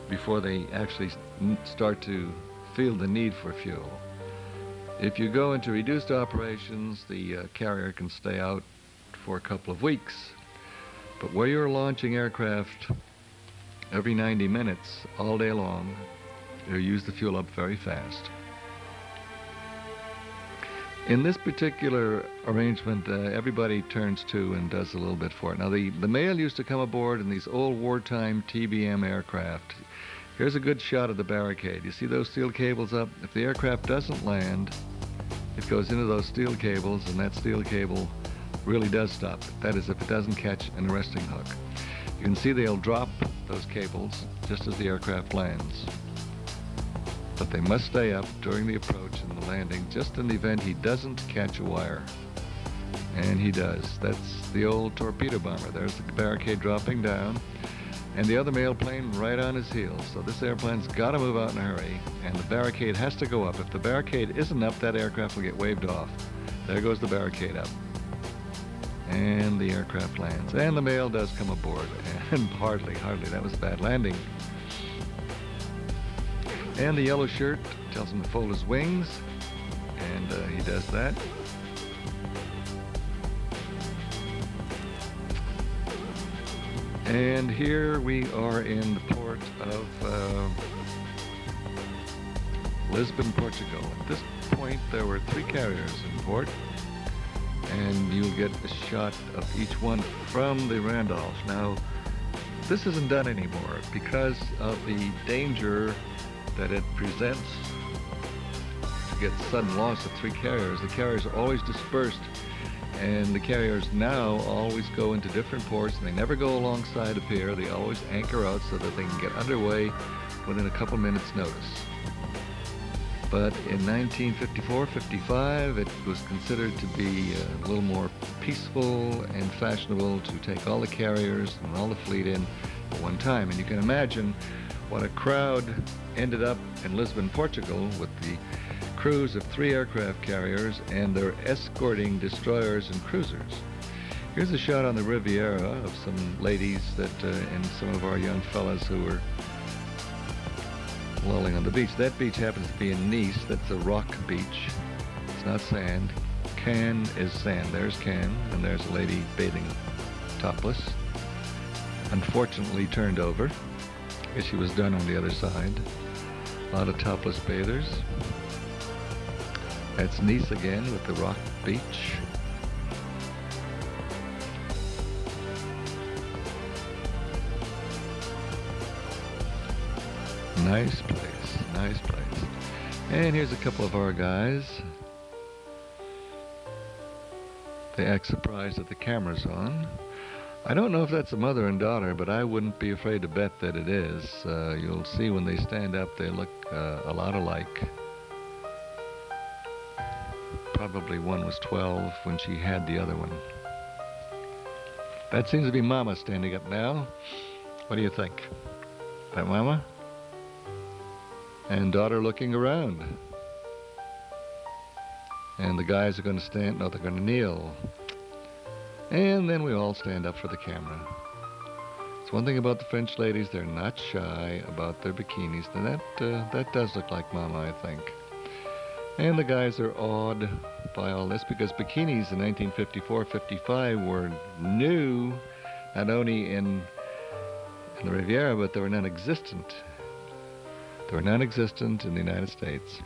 before they actually start to feel the need for fuel. If you go into reduced operations, the carrier can stay out for a couple of weeks. But where you're launching aircraft every 90 minutes, all day long, you use the fuel up very fast. In this particular arrangement, everybody turns to and does a little bit for it. Now, the mail used to come aboard in these old wartime TBM aircraft. Here's a good shot of the barricade. You see those steel cables up? If the aircraft doesn't land, it goes into those steel cables, and that steel cable really does stop it. That is, if it doesn't catch an arresting hook. You can see they'll drop those cables just as the aircraft lands. But they must stay up during the approach and the landing, just in the event he doesn't catch a wire. And he does. That's the old torpedo bomber. There's the barricade dropping down, and the other mail plane right on his heels. So this airplane's got to move out in a hurry, and the barricade has to go up. If the barricade isn't up, that aircraft will get waved off. There goes the barricade up. And the aircraft lands. And the mail does come aboard. And hardly, that was a bad landing. And the yellow shirt tells him to fold his wings, and he does that. And here we are in the port of Lisbon, Portugal. At this point, there were 3 carriers in port, and you'll get a shot of each one from the Randolph. Now, this isn't done anymore because of the danger that it presents to get sudden loss of 3 carriers. The carriers are always dispersed, and the carriers now always go into different ports, and they never go alongside a pier. They always anchor out so that they can get underway within a couple minutes' notice. But in 1954-55, it was considered to be a little more peaceful and fashionable to take all the carriers and all the fleet in at one time. And you can imagine what a crowd ended up in Lisbon, Portugal, with the crews of 3 aircraft carriers and their escorting destroyers and cruisers. Here's a shot on the Riviera of some ladies that and some of our young fellas who were lolling on the beach. That beach happens to be in Nice. That's a rock beach. It's not sand. Cannes is sand. There's Cannes, and there's a lady bathing topless, unfortunately turned over. I guess she was done on the other side. A lot of topless bathers. That's Nice again with the rock beach. Nice place, nice place. And here's a couple of our guys. They act surprised that the camera's on. I don't know if that's a mother and daughter, but I wouldn't be afraid to bet that it is. You'll see when they stand up, they look a lot alike. Probably one was 12 when she had the other one. That seems to be Mama standing up now. What do you think? That Mama? And daughter looking around. And the guys are going to stand, no, they're going to kneel. And then we all stand up for the camera. It's one thing about the French ladies, they're not shy about their bikinis. And that does look like Mama, I think. And the guys are awed by all this because bikinis in 1954-55 were new, not only in the Riviera, but they were non-existent. They were non-existent in the United States.